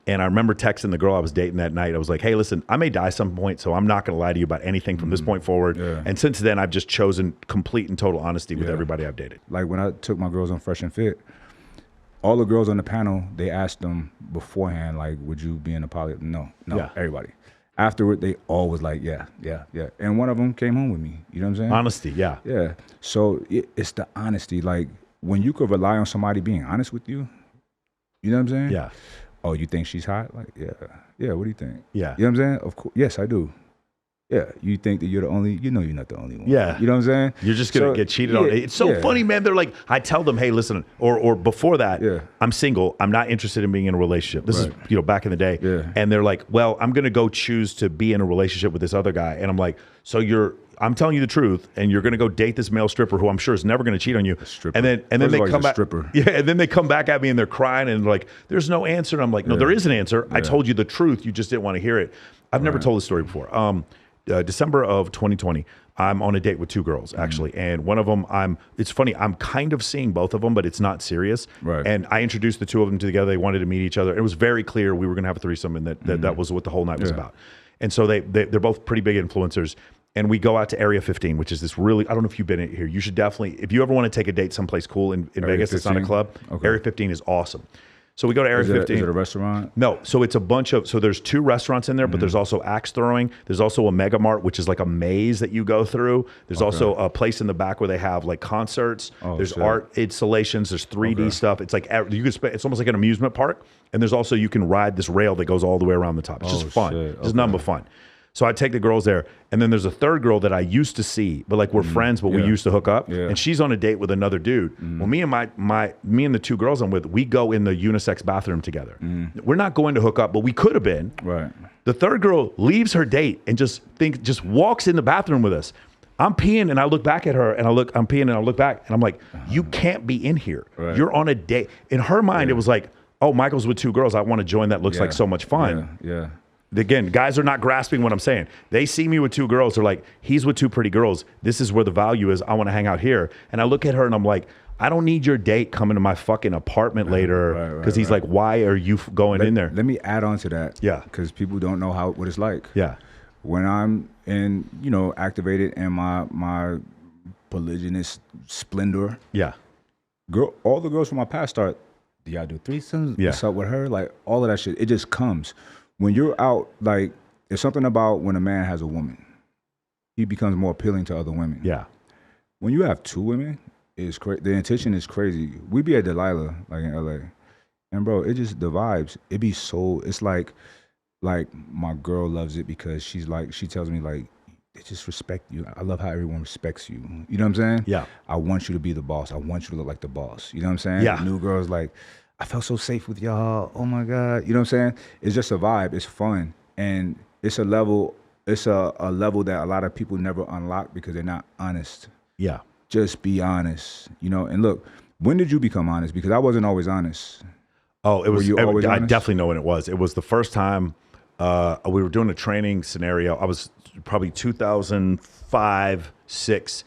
And I remember texting the girl I was dating that night. I was like, hey, listen, I may die some point, so I'm not going to lie to you about anything from this point forward. Yeah. And since then, I've just chosen complete and total honesty with everybody I've dated. Like when I took my girls on Fresh and Fit, all the girls on the panel, they asked them beforehand, like, would you be in a poly? No, everybody. Afterward, they all was like, yeah. And one of them came home with me. You know what I'm saying? Honesty, yeah. Yeah. So it's the honesty. Like when you could rely on somebody being honest with you, you know what I'm saying? Yeah. Oh, you think she's hot? Like, yeah. What do you think? Yeah. You know what I'm saying? Of course, yes, I do. Yeah, you think that you're the only, you know you're not the only one. Yeah. You know what I'm saying? You're just going to get cheated on. It's so funny, man. They're like, I tell them, hey, listen, or before that, I'm single. I'm not interested in being in a relationship. This is, back in the day. Yeah. And they're like, well, I'm going to go choose to be in a relationship with this other guy. And I'm like, so I'm telling you the truth, and you're going to go date this male stripper who I'm sure is never going to cheat on you. And then they come back. Yeah, and then they come back at me and they're crying and like, there's no answer. And I'm like, no, there is an answer. I told you the truth. You just didn't want to hear it. I've never told this story before. December of 2020, I'm on a date with two girls actually, and one of them, it's funny, I'm kind of seeing both of them, but it's not serious. Right. And I introduced the two of them together. They wanted to meet each other. It was very clear we were going to have a threesome, and that was what the whole night was about. And so they're both pretty big influencers. And we go out to Area 15, which is this really, I don't know if you've been in here. You should definitely, if you ever want to take a date someplace cool in Vegas, 15? it's not a club. Okay. Area 15 is awesome. So we go to Area 15. Is it a restaurant? No. So it's a bunch of, so there's two restaurants in there, but there's also axe throwing. There's also a Mega Mart, which is like a maze that you go through. There's also a place in the back where they have like concerts. There's art installations. There's 3D stuff. It's like, you can spend, it's almost like an amusement park. And there's also, you can ride this rail that goes all the way around the top. It's just fun. It's just nothing but fun. So I take the girls there, and then there's a third girl that I used to see, but like we're friends, but we used to hook up, and she's on a date with another dude. Well, me and the two girls I'm with, we go in the unisex bathroom together. We're not going to hook up, but we could have been. Right. The third girl leaves her date and just walks in the bathroom with us. I'm peeing and I look back at her and I'm peeing and I look back and I'm like, you can't be in here. Right. You're on a date. In her mind, it was like, oh, Michael's with two girls. I want to join. That looks like so much fun. Yeah. Again, guys are not grasping what I'm saying. They see me with two girls. They're like, he's with two pretty girls. This is where the value is. I want to hang out here. And I look at her and I'm like, I don't need your date coming to my fucking apartment later. Because he's like, why are you going in there? Let me add on to that. Yeah. Because people don't know what it's like. Yeah. When I'm activated in my polygynous splendor. Yeah. All the girls from my past start, do y'all do threesomes? Yeah. What's up with her? Like all of that shit. It just comes. When you're out, like, there's something about when a man has a woman, he becomes more appealing to other women. Yeah. When you have two women, it's the intention is crazy. We be at Delilah, like in LA, and bro, it just the vibes. It be so. It's like my girl loves it because she tells me like, they just respect you. I love how everyone respects you. You know what I'm saying? Yeah. I want you to be the boss. I want you to look like the boss. You know what I'm saying? Yeah. The new girl's like, I felt so safe with y'all. Oh my God. You know what I'm saying? It's just a vibe. It's fun. And it's a level that a lot of people never unlock because they're not honest. Yeah. Just be honest. And look, when did you become honest? Because I wasn't always honest. Oh, it was. Were you always I honest? definitely know when it was. It was the first time we were doing a training scenario. I was probably 2005, 6.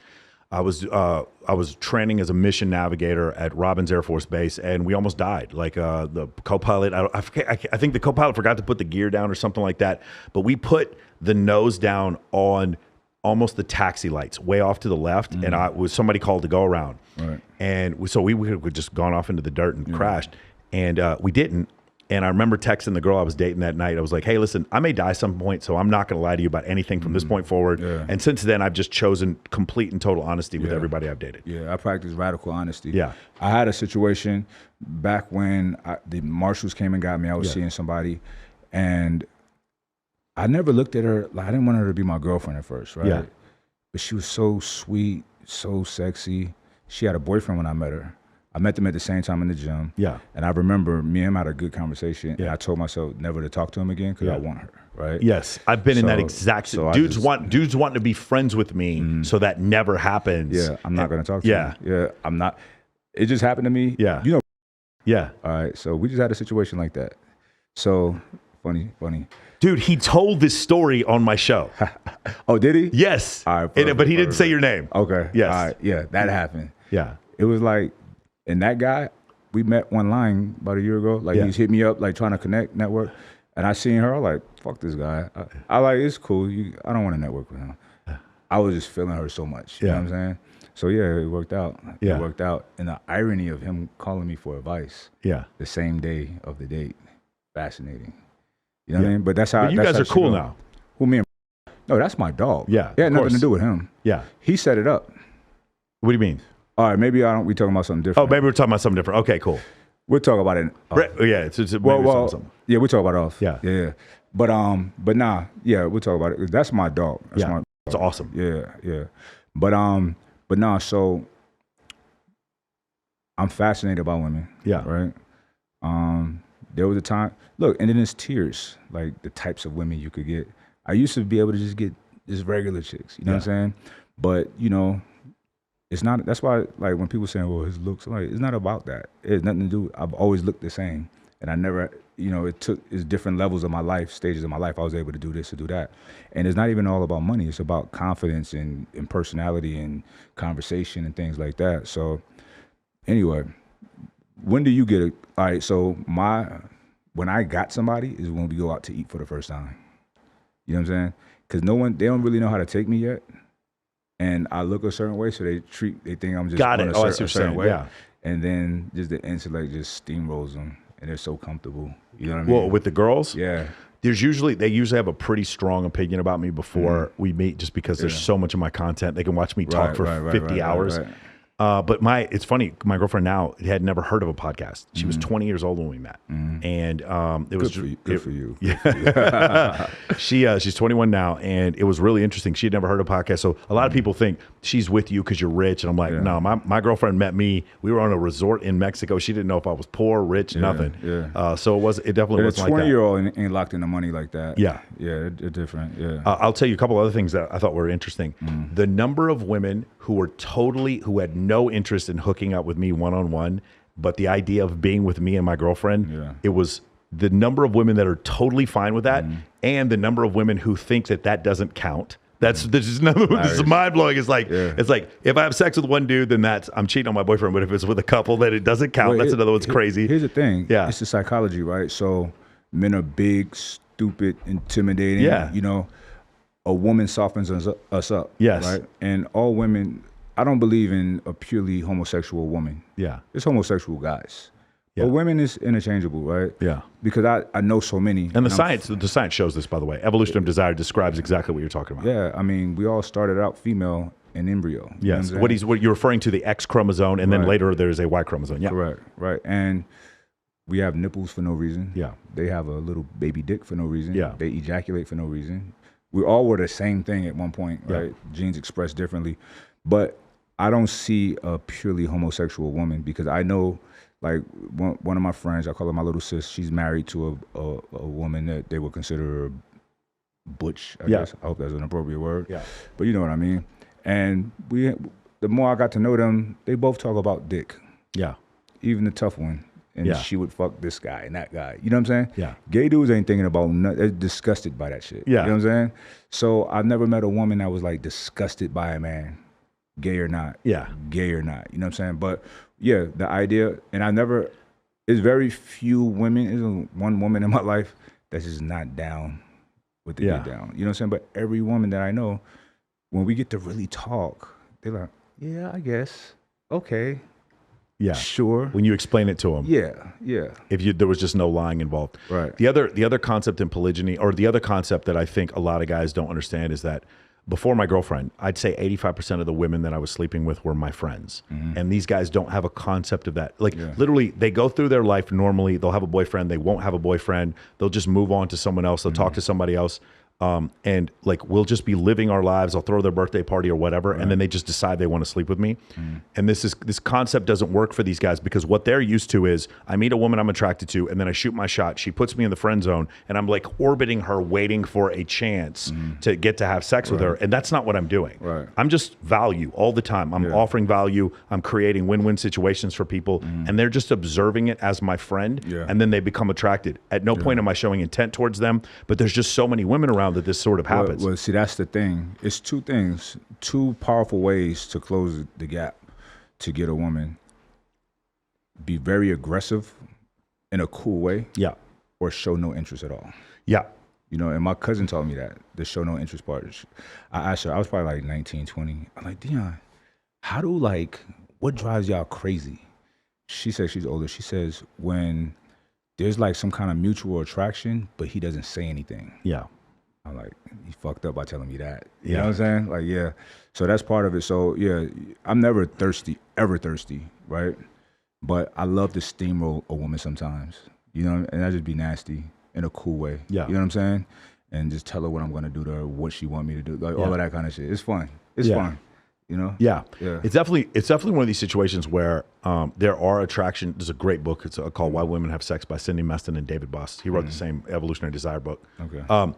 I was training as a mission navigator at Robbins Air Force Base, and we almost died. Like the co-pilot, I think the co-pilot forgot to put the gear down or something like that. But we put the nose down on almost the taxi lights, way off to the left, and somebody called to go around. Right. And so we would have just gone off into the dirt and crashed, and we didn't. And I remember texting the girl I was dating that night. I was like, hey, listen, I may die some point, so I'm not going to lie to you about anything from this point forward. Yeah. And since then, I've just chosen complete and total honesty with everybody I've dated. Yeah, I practice radical honesty. Yeah. I had a situation back when the marshals came and got me. I was seeing somebody, and I never looked at her. Like, I didn't want her to be my girlfriend at first, right? Yeah. But she was so sweet, so sexy. She had a boyfriend when I met her. I met them at the same time in the gym. Yeah. And I remember me and him had a good conversation. Yeah. And I told myself never to talk to him again because I want her, right? Yes. I've been in that exact dudes wanting to be friends with me, so that never happens. Yeah. I'm not going to talk to him. Yeah. I'm not. It just happened to me. Yeah. Yeah. All right. So we just had a situation like that. So funny. Dude, he told this story on my show. Oh, did he? Yes. All right. But he didn't say your name. Okay. Yes. All right. Yeah. That happened. Yeah. It was like, and that guy, we met online about a year ago. Like he's hit me up, like trying to connect, network. And I seen her, I'm like, fuck this guy. I like, it's cool. I don't want to network with him. I was just feeling her so much. You know what I'm saying? So yeah, it worked out. It worked out. And the irony of him calling me for advice. The same day of the date. Fascinating. You know what I mean? But that's how. But you guys are cool now. Who, me and? No, that's my dog. Yeah, it had nothing to do with him. Yeah, he set it up. What do you mean? All right, maybe we talking about something different. Oh, maybe we're talking about something different. Okay, cool. We'll talk about it. Yeah, it's something. Yeah, we'll talk about it off. Yeah. But nah, yeah, we'll talk about it. That's my dog. That's my dog. It's awesome. Yeah. But nah, so I'm fascinated by women. Yeah. Right. There was a time. Look, and then there's tiers, like the types of women you could get. I used to be able to just get just regular chicks. You know what I'm saying? But you know, it's not. That's why, like, when people say, "Well, his looks," I'm like, it's not about that. It has nothing to do. I've always looked the same, and I never, you know, it's different levels of my life, stages of my life. I was able to do this, to do that, and it's not even all about money. It's about confidence and personality and conversation and things like that. So, anyway, when do you get it? All right, so when I got somebody is when we go out to eat for the first time. You know what I'm saying? Because they don't really know how to take me yet. And I look a certain way, so they think I'm just a certain way. Yeah. And then just the intellect just steamrolls them, and they're so comfortable. You know what I mean? Well, with the girls, yeah. They usually have a pretty strong opinion about me before we meet, just because there's so much of my content. They can watch me talk for 50 hours. Right. But it's funny, my girlfriend now had never heard of a podcast. She was 20 years old when we met. And it was good for you. Yeah. She's 21 now, and it was really interesting. She had never heard of a podcast. So a lot of people think she's with you because you're rich. And I'm like, no, my girlfriend met me. We were on a resort in Mexico. She didn't know if I was poor, rich, nothing. Yeah. So it definitely wasn't like that. A 20-year-old ain't locked into money like that. Yeah. Yeah, they're different. Yeah. I'll tell you a couple other things that I thought were interesting. The number of women who had no interest in hooking up with me one-on-one, but the idea of being with me and my girlfriend, it was the number of women that are totally fine with that, and the number of women who think that doesn't count. This is mind blowing. It's like if I have sex with one dude, then I'm cheating on my boyfriend. But if it's with a couple, then it doesn't count. That's another one's crazy. Here's the thing. Yeah, it's the psychology, right? So men are big, stupid, intimidating. Yeah, you know. A woman softens us up. Yes. Right? And all women, I don't believe in a purely homosexual woman. Yeah. It's homosexual guys. Yeah. But women is interchangeable, right? Yeah. Because I know so many. And the science shows this, by the way. Evolution of desire describes exactly what you're talking about. Yeah. I mean, we all started out female in embryo. Yes. What you're referring to, the X chromosome, and then later there's a Y chromosome. Yeah. Correct. Right. And we have nipples for no reason. Yeah. They have a little baby dick for no reason. Yeah. They ejaculate for no reason. We all were the same thing at one point, right? Yeah. Genes expressed differently. But I don't see a purely homosexual woman, because I know, like, one of my friends, I call her my little sis, she's married to a woman that they would consider butch, I guess. I hope that's an appropriate word. Yeah. But you know what I mean? And the more I got to know them, they both talk about dick. Yeah. Even the tough one. And she would fuck this guy and that guy. You know what I'm saying? Yeah. Gay dudes ain't thinking about nothing. They're disgusted by that shit. Yeah. You know what I'm saying? So I've never met a woman that was like disgusted by a man, gay or not. Yeah. Gay or not. You know what I'm saying? But yeah, the idea, and it's very few women, there's one woman in my life that's just not down with the get down. You know what I'm saying? But every woman that I know, when we get to really talk, they're like, yeah, I guess. Okay. Yeah, sure. When you explain it to them, yeah. If there was just no lying involved, right? The other concept in polygyny, or the other concept that I think a lot of guys don't understand, is that before my girlfriend, I'd say 85% of the women that I was sleeping with were my friends, and these guys don't have a concept of that. Like literally, they go through their life normally. They'll have a boyfriend. They won't have a boyfriend. They'll just move on to someone else. They'll talk to somebody else. And like, we'll just be living our lives. I'll throw their birthday party or whatever. And then they just decide they want to sleep with me. And this concept doesn't work for these guys, because what they're used to is, I meet a woman I'm attracted to, and then I shoot my shot. She puts me in the friend zone, and I'm like orbiting her, waiting for a chance to get to have sex with her. And that's not what I'm doing. Right. I'm just value all the time. I'm offering value. I'm creating win-win situations for people, and they're just observing it as my friend. And then they become attracted. At no point am I showing intent towards them, but there's just so many women around that this sort of happens. Well, see, that's the thing. It's two things, two powerful ways to close the gap to get a woman. be very aggressive in a cool way, Yeah. or show no interest at all. Yeah. You know, and my cousin taught me that, the show no interest part. I asked her, I was probably like 19, 20. I'm like, Dion, what drives y'all crazy? She says, she's older. She says, when there's like some kind of mutual attraction, but he doesn't say anything. Yeah. I'm like, he fucked up by telling me that. You Yeah. know what I'm saying? Like, yeah. So that's part of it. So yeah, I'm never ever thirsty, right? But I love to steamroll a woman sometimes, you know, and I just be nasty in a cool way. Yeah. You know what I'm saying? And just tell her what I'm gonna do to her, what she want me to do, like all of that kind of shit. It's fun. It's fun. You know? Yeah. Yeah. It's definitely one of these situations where there are attraction. There's a great book. It's called Why Women Have Sex by Cindy Meston and David Buss. He wrote the same Evolutionary Desire book. Okay.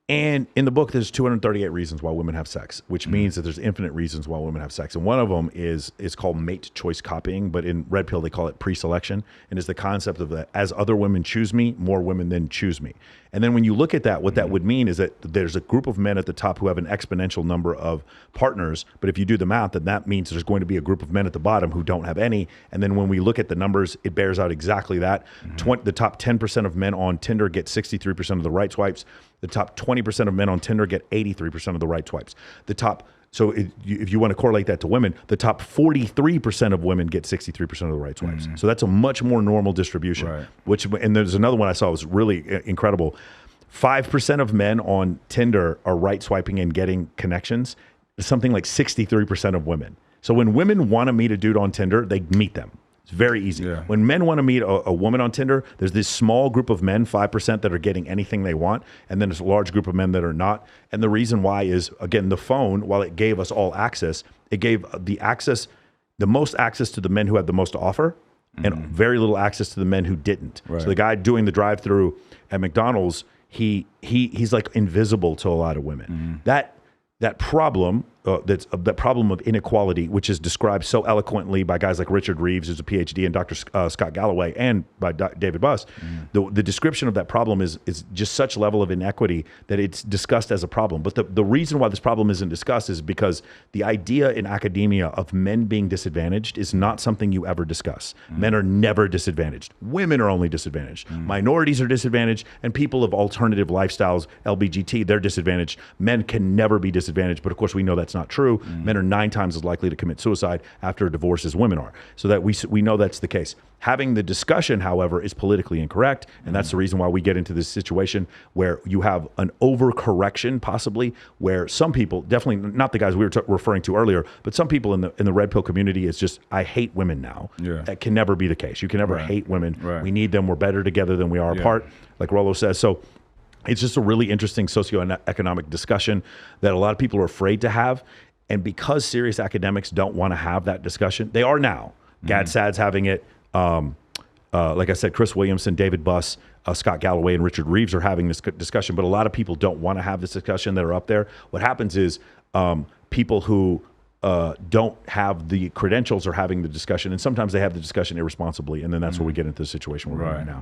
And in the book, there's 238 reasons why women have sex, which means that there's infinite reasons why women have sex. And one of them is called mate choice copying, but in Red Pill, they call it pre-selection. And it's the concept of that as other women choose me, more women then choose me. And then when you look at that, what that would mean is that there's a group of men at the top who have an exponential number of partners. But if you do the math, then that means there's going to be a group of men at the bottom who don't have any. And then when we look at the numbers, it bears out exactly that. The top 10% of men on Tinder get 63% of the right swipes. The top 20% of men on Tinder get 83% of the right swipes. If you want to correlate that to women, the top 43% of women get 63% of the right swipes. So that's a much more normal distribution. Right. And there's another one I saw was really incredible. 5% of men on Tinder are right swiping and getting connections. Something like 63% of women. So when women want to meet a dude on Tinder, they meet them. It's very easy. Yeah. When men want to meet a woman on Tinder, there's this small group of men, 5%, that are getting anything they want. And then there's a large group of men that are not. And the reason why is, again, the phone, while it gave us all access, it gave the most access to the men who had the most to offer and very little access to the men who didn't. Right. So the guy doing the drive-through at McDonald's, he's like invisible to a lot of women. That problem, that problem of inequality, which is described so eloquently by guys like Richard Reeves, who's a PhD, and Dr. Scott Galloway, and by David Buss, the description of that problem is just such level of inequity that it's discussed as a problem. But the reason why this problem isn't discussed is because the idea in academia of men being disadvantaged is not something you ever discuss. Men are never disadvantaged. Women are only disadvantaged. Minorities are disadvantaged, and people of alternative lifestyles, LBGT, they're disadvantaged. Men can never be disadvantaged, but of course we know that's not true. Men are 9 times as likely to commit suicide after a divorce as women are. So that we know that's the case. Having the discussion, however, is politically incorrect, and that's the reason why we get into this situation where you have an overcorrection, possibly, where some people, definitely not the guys we were referring to earlier, but some people in the red pill community is just, I hate women now. Yeah. That can never be the case. You can never hate women. Right. We need them. We're better together than we are apart, like Rollo says. So it's just a really interesting socioeconomic discussion that a lot of people are afraid to have. And because serious academics don't want to have that discussion, they are now. GADSAD's having it. Like I said, Chris Williamson, David Buss, Scott Galloway, and Richard Reeves are having this discussion. But a lot of people don't want to have this discussion that are up there. What happens is people who don't have the credentials are having the discussion. And sometimes they have the discussion irresponsibly. And then that's where we get into the situation we're in right now.